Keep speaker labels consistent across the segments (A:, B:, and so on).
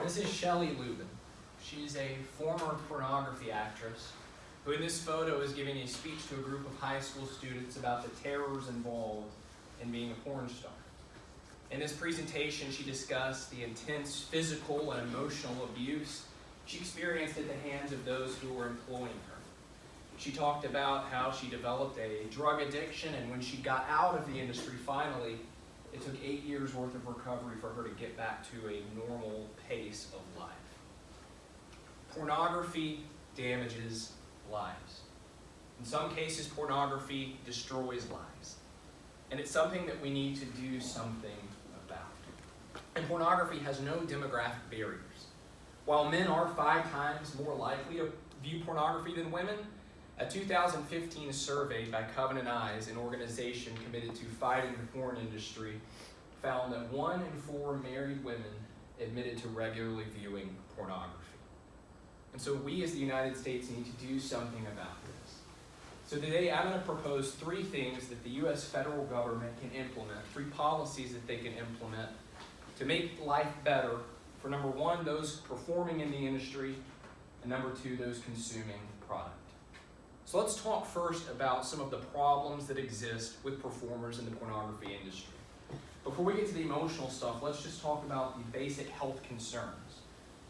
A: This is Shelley Lubin. She's a former pornography actress who in this photo is giving a speech to a group of high school students about the terrors involved in being a porn star. In this presentation, she discussed the intense physical and emotional abuse she experienced at the hands of those who were employing her. She talked about how she developed a drug addiction, and when she got out of the industry finally, it took 8 years worth of recovery for her to get back to a normal pace of life. Pornography damages lives. In some cases, pornography destroys lives. And it's something that we need to do something about. And pornography has no demographic barriers. While men are 5 times more likely to view pornography than women, a 2015 survey by Covenant Eyes, an organization committed to fighting the porn industry, found that 1 in 4 married women admitted to regularly viewing pornography. And so we as the United States need to do something about this. So today I'm going to propose 3 things that the U.S. federal government can implement, 3 policies that they can implement to make life better for number 1, those performing in the industry, and number 2, those consuming product. So let's talk first about some of the problems that exist with performers in the pornography industry. Before we get to the emotional stuff, let's just talk about the basic health concerns.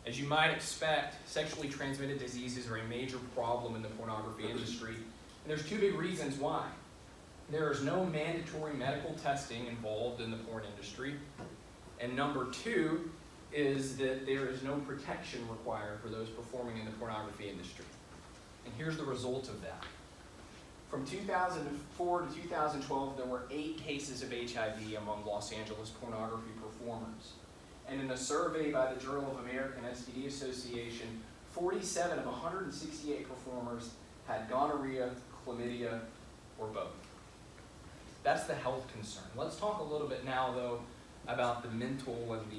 A: As you might expect, sexually transmitted diseases are a major problem in the pornography industry, and there's 2 big reasons why. There is no mandatory medical testing involved in the porn industry, and number 2 is that there is no protection required for those performing in the pornography industry. And here's the result of that. From 2004 to 2012, there were 8 cases of HIV among Los Angeles pornography performers. And in a survey by the Journal of American STD Association, 47 of 168 performers had gonorrhea, chlamydia, or both. That's the health concern. Let's talk a little bit now, though, about the mental and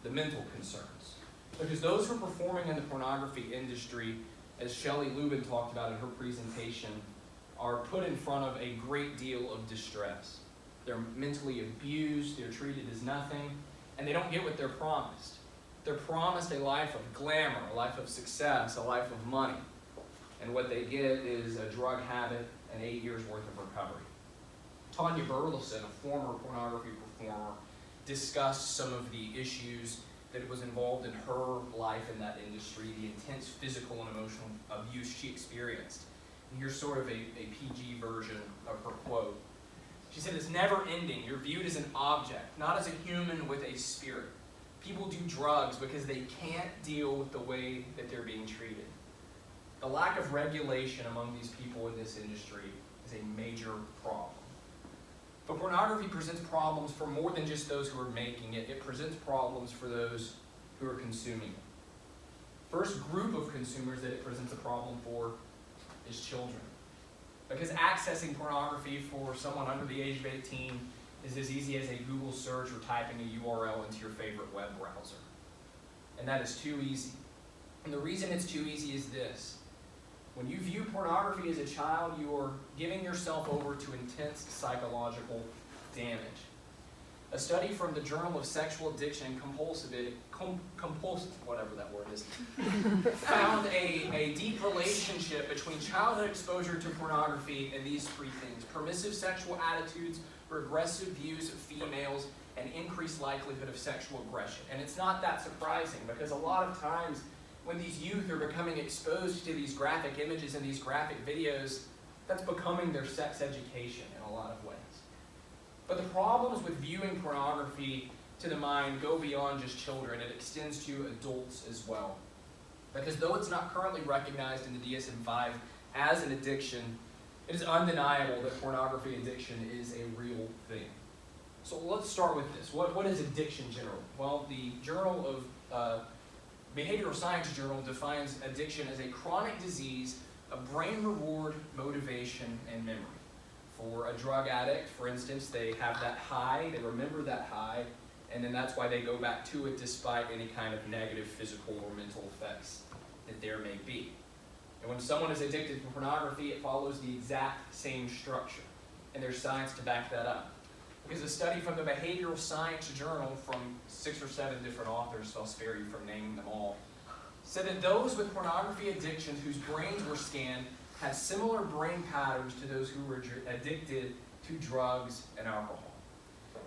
A: the mental concerns. Because those who are performing in the pornography industry, as Shelley Lubin talked about in her presentation, are put in front of a great deal of distress. They're mentally abused, they're treated as nothing, and they don't get what they're promised. They're promised a life of glamour, a life of success, a life of money. And what they get is a drug habit and 8 years worth of recovery. Tanya Burleson, a former pornography performer, discussed some of the issues that was involved in her life in that industry, the intense physical and emotional abuse she experienced. And here's sort of a PG version of her quote. She said, "It's never ending. You're viewed as an object, not as a human with a spirit. People do drugs because they can't deal with the way that they're being treated. The lack of regulation among these people in this industry is a major problem." But pornography presents problems for more than just those who are making it. It presents problems for those who are consuming it. First group of consumers that it presents a problem for is children. Because accessing pornography for someone under the age of 18 is as easy as a Google search or typing a URL into your favorite web browser. And that is too easy. And the reason it's too easy is this. When you view pornography as a child, you are giving yourself over to intense psychological damage. A study from the Journal of Sexual Addiction and Compulsive, whatever that word is, found a deep relationship between childhood exposure to pornography and these 3 things: permissive sexual attitudes, regressive views of females, and increased likelihood of sexual aggression. And it's not that surprising, because a lot of times when these youth are becoming exposed to these graphic images and these graphic videos, that's becoming their sex education in a lot of ways. But the problems with viewing pornography to the mind go beyond just children. It extends to adults as well. Because though it's not currently recognized in the DSM-5 as an addiction, it is undeniable that pornography addiction is a real thing. So let's start with this. What is addiction generally? Well, the Journal of Behavioral Science Journal defines addiction as a chronic disease of brain reward, motivation, and memory. For a drug addict, for instance, they have that high, they remember that high, and then that's why they go back to it despite any kind of negative physical or mental effects that there may be. And when someone is addicted to pornography, it follows the exact same structure, and there's science to back that up. Because a study from the Behavioral Science Journal from 6 or 7 different authors, so I'll spare you from naming them all, said that those with pornography addictions whose brains were scanned had similar brain patterns to those who were addicted to drugs and alcohol.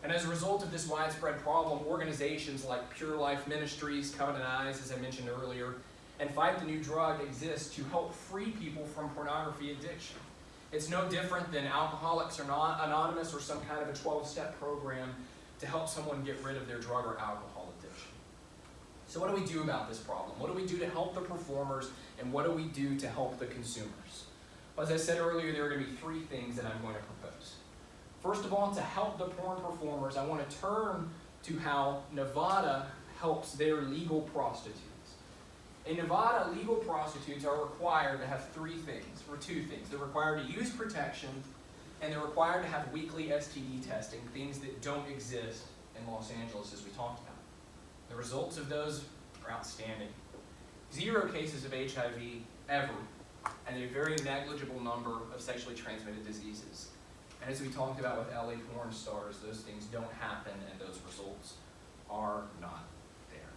A: And as a result of this widespread problem, organizations like Pure Life Ministries, Covenant Eyes, as I mentioned earlier, and Fight the New Drug exist to help free people from pornography addiction. It's no different than Alcoholics Anonymous or some kind of a 12-step program to help someone get rid of their drug or alcohol addiction. So what do we do about this problem? What do we do to help the performers, and what do we do to help the consumers? Well, as I said earlier, there are going to be 3 things that I'm going to propose. First of all, to help the porn performers, I want to turn to how Nevada helps their legal prostitutes. In Nevada, legal prostitutes are required to have 2 things. They're required to use protection, and they're required to have weekly STD testing, things that don't exist in Los Angeles, as we talked about. The results of those are outstanding. 0 cases of HIV ever, and a very negligible number of sexually transmitted diseases. And as we talked about with LA porn stars, those things don't happen, and those results are not there.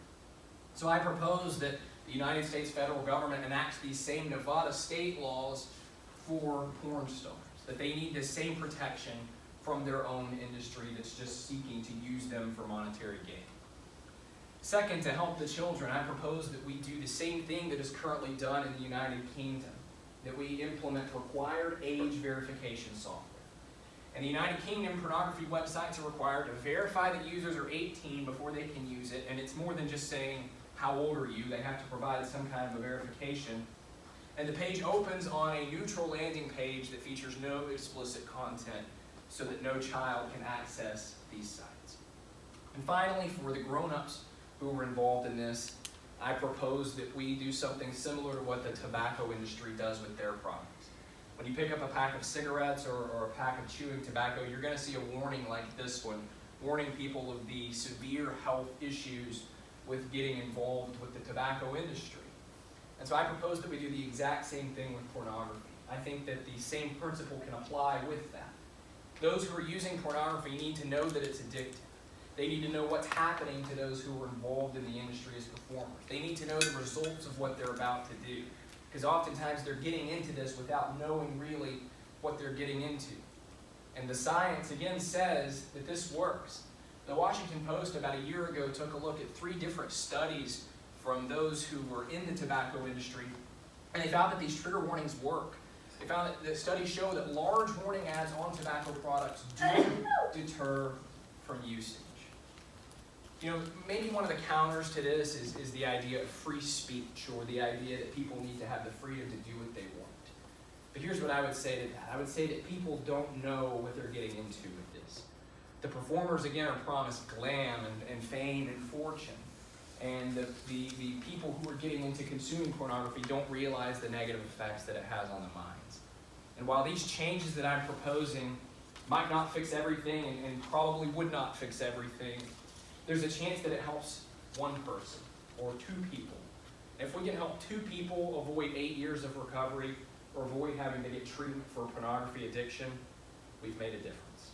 A: So I propose that the United States federal government enacts these same Nevada state laws for porn stars, that they need the same protection from their own industry that's just seeking to use them for monetary gain. Second, to help the children, I propose that we do the same thing that is currently done in the United Kingdom, that we implement required age verification software. In the United Kingdom, pornography websites are required to verify that users are 18 before they can use it, and it's more than just saying, how old are you? They have to provide some kind of a verification. And the page opens on a neutral landing page that features no explicit content so that no child can access these sites. And finally, for the grown-ups who were involved in this, I propose that we do something similar to what the tobacco industry does with their products. When you pick up a pack of cigarettes or a pack of chewing tobacco, you're going to see a warning like this one, warning people of the severe health issues with getting involved with the tobacco industry. And so I propose that we do the exact same thing with pornography. I think that the same principle can apply with that. Those who are using pornography need to know that it's addictive. They need to know what's happening to those who are involved in the industry as performers. They need to know the results of what they're about to do. Because oftentimes they're getting into this without knowing really what they're getting into. And the science, again, says that this works. The Washington Post about a year ago took a look at 3 different studies from those who were in the tobacco industry, and they found that these trigger warnings work. They found that the studies show that large warning ads on tobacco products do deter from usage. You know, maybe one of the counters to this is the idea of free speech, or the idea that people need to have the freedom to do what they want. But here's what I would say to that. I would say that people don't know what they're getting into with this. The performers, again, are promised glam and fame and fortune. And the people who are getting into consuming pornography don't realize the negative effects that it has on the minds. And while these changes that I'm proposing might not fix everything and probably would not fix everything, there's a chance that it helps 1 person or 2 people. And if we can help 2 people avoid 8 years of recovery or avoid having to get treatment for pornography addiction, we've made a difference.